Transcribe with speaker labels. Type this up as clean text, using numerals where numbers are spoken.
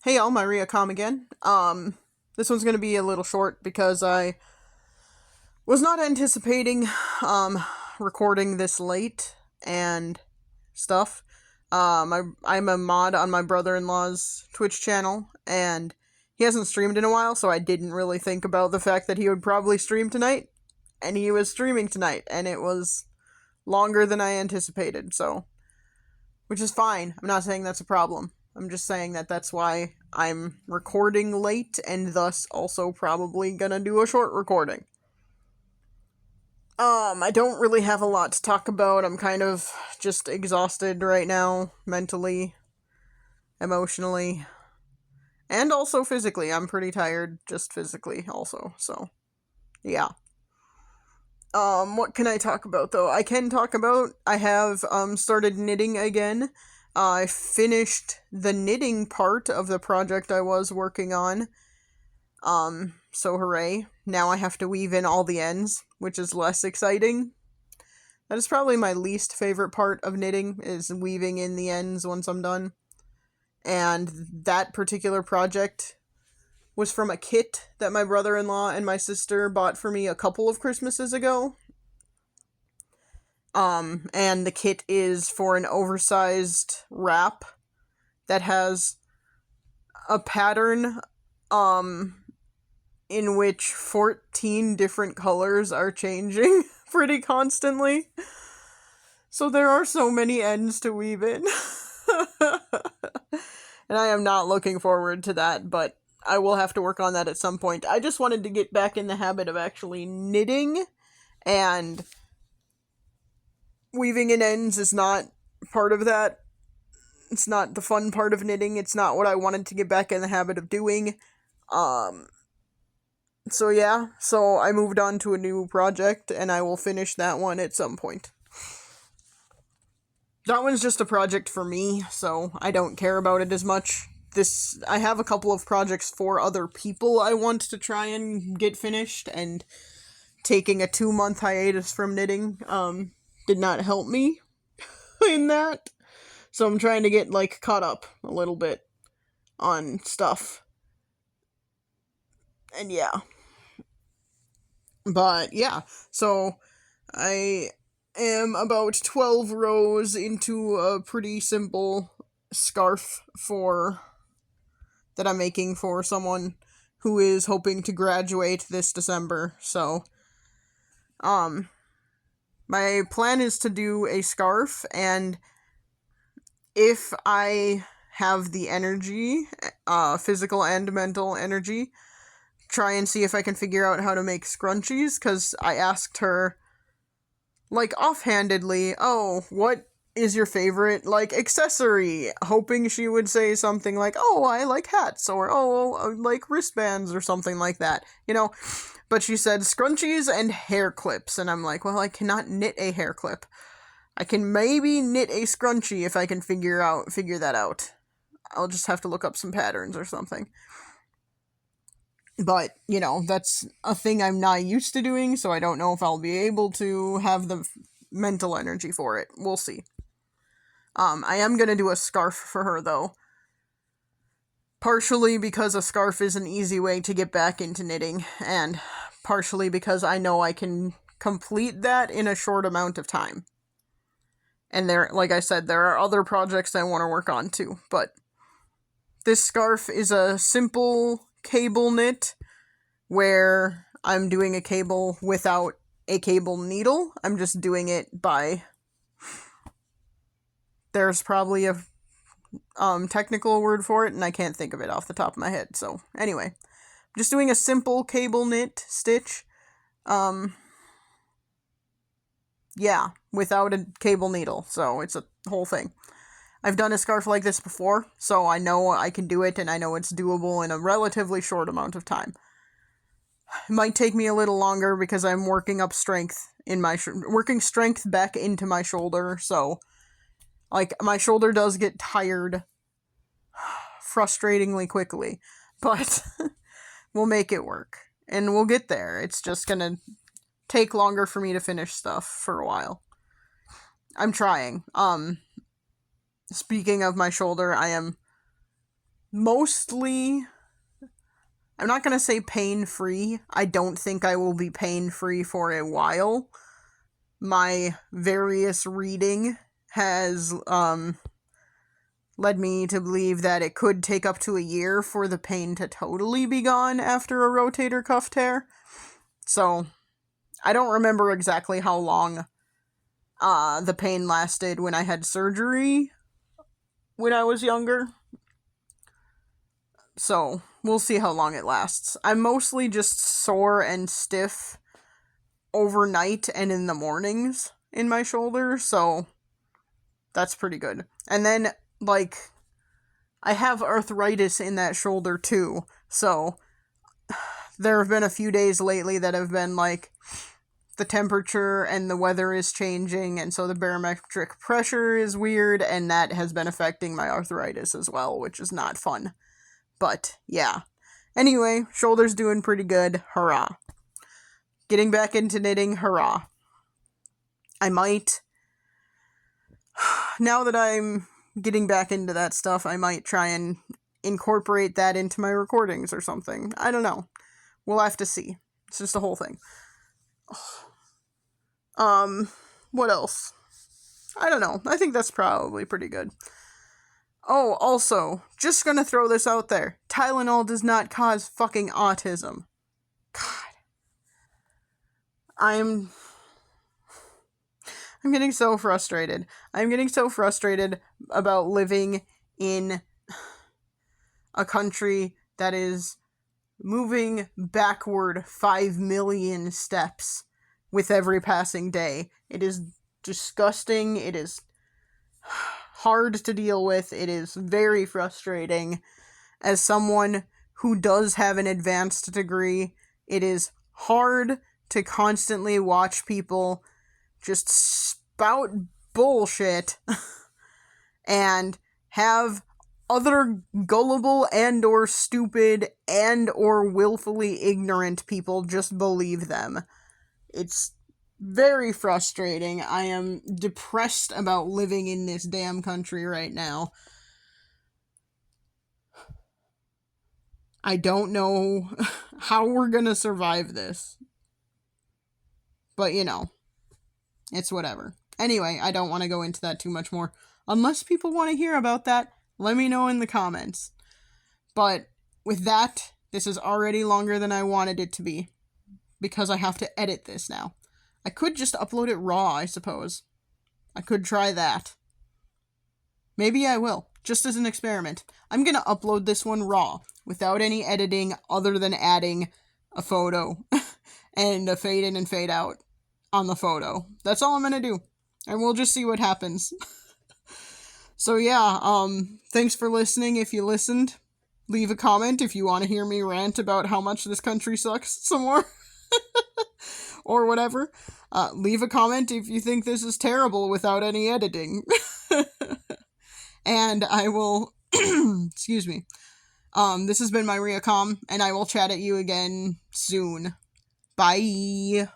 Speaker 1: Hey y'all, Maria Com again. This one's gonna be a little short because I was not anticipating, recording this late and stuff. I'm a mod on my brother-in-law's Twitch channel, and he hasn't streamed in a while, so I didn't really think about the fact that he would probably stream tonight, and he was streaming tonight, and it was longer than I anticipated, so, which is fine. I'm not saying that's a problem. I'm just saying that that's why I'm recording late and thus also probably gonna do a short recording. I don't really have a lot to talk about. I'm kind of just exhausted right now, mentally, emotionally, and also physically. I'm pretty tired, just physically also, so, yeah. What can I talk about, though? I can talk about, I have, started knitting again. I finished the knitting part of the project I was working on. So hooray. Now I have to weave in all the ends, which is less exciting. That is probably my least favorite part of knitting, is weaving in the ends once I'm done. And that particular project was from a kit that my brother-in-law and my sister bought for me a couple of Christmases ago. And the kit is for an oversized wrap that has a pattern, in which 14 different colors are changing pretty constantly. So there are so many ends to weave in. And I am not looking forward to that, but I will have to work on that at some point. I just wanted to get back in the habit of actually knitting, and weaving in ends is not part of that. It's not the fun part of knitting. It's not what I wanted to get back in the habit of doing. So yeah, so I moved on to a new project, and I will finish that one at some point. That one's just a project for me, so I don't care about it as much. I have a couple of projects for other people I want to try and get finished, and taking a 2-month hiatus from knitting, did not help me in that. So I'm trying to get, caught up a little bit on stuff. And yeah. But yeah, so I am about 12 rows into a pretty simple scarf that I'm making for someone who is hoping to graduate this December. So, my plan is to do a scarf, and if I have the energy, physical and mental energy, try and see if I can figure out how to make scrunchies, because I asked her, offhandedly, oh, what is your favorite, accessory? Hoping she would say something like, oh, I like hats, or, oh, I like wristbands, or something like that, But she said scrunchies and hair clips, and I'm like, well, I cannot knit a hair clip. I can maybe knit a scrunchie if I can figure that out. I'll just have to look up some patterns or something. But, that's a thing I'm not used to doing, so I don't know if I'll be able to have the mental energy for it. We'll see. I am gonna do a scarf for her, though. Partially because a scarf is an easy way to get back into knitting, and partially because I know I can complete that in a short amount of time. And like I said, there are other projects I want to work on, too, but this scarf is a simple cable knit, where I'm doing a cable without a cable needle. I'm just doing it by... There's probably a technical word for it, and I can't think of it off the top of my head. So, anyway. I'm just doing a simple cable knit stitch. Yeah, without a cable needle. So, it's a whole thing. I've done a scarf like this before, so I know I can do it, and I know it's doable in a relatively short amount of time. It might take me a little longer because I'm working up strength in my working strength back into my shoulder, so my shoulder does get tired frustratingly quickly, but we'll make it work, and we'll get there. It's just gonna take longer for me to finish stuff for a while. I'm trying. Speaking of my shoulder, I am mostly, I'm not going to say pain-free. I don't think I will be pain-free for a while. My various reading has, led me to believe that it could take up to a year for the pain to totally be gone after a rotator cuff tear. So, I don't remember exactly how long the pain lasted when I had surgery when I was younger. So, we'll see how long it lasts. I'm mostly just sore and stiff overnight and in the mornings in my shoulder, so that's pretty good. And then, like, I have arthritis in that shoulder too, so there have been a few days lately that have been like the temperature and the weather is changing, and so the barometric pressure is weird, and that has been affecting my arthritis as well, which is not fun. But yeah. Anyway, shoulder's doing pretty good. Hurrah. Getting back into knitting. Hurrah. I might, now that I'm getting back into that stuff, I might try and incorporate that into my recordings or something. I don't know. We'll have to see. It's just a whole thing. What else? I don't know. I think that's probably pretty good. Oh, also, just gonna throw this out there. Tylenol does not cause fucking autism. God. I'm getting so frustrated. I'm getting so frustrated about living in a country that is moving backward 5 million steps with every passing day. It is disgusting. It is hard to deal with. It is very frustrating. As someone who does have an advanced degree, it is hard to constantly watch people just spout bullshit and have other gullible and or stupid and or willfully ignorant people just believe them. It's very frustrating. I am depressed about living in this damn country right now. I don't know how we're gonna survive this. But, you know, it's whatever. Anyway, I don't want to go into that too much more. Unless people want to hear about that, let me know in the comments. But with that, this is already longer than I wanted it to be, because I have to edit this now. I could just upload it raw, I suppose. I could try that. Maybe I will, just as an experiment. I'm gonna upload this one raw, without any editing other than adding a photo and a fade in and fade out on the photo. That's all I'm gonna do. And we'll just see what happens. So yeah, thanks for listening if you listened. Leave a comment if you want to hear me rant about how much this country sucks some more. Or whatever. Leave a comment if you think this is terrible without any editing. And I will, excuse me. This has been my Ria Com, and I will chat at you again soon. Bye.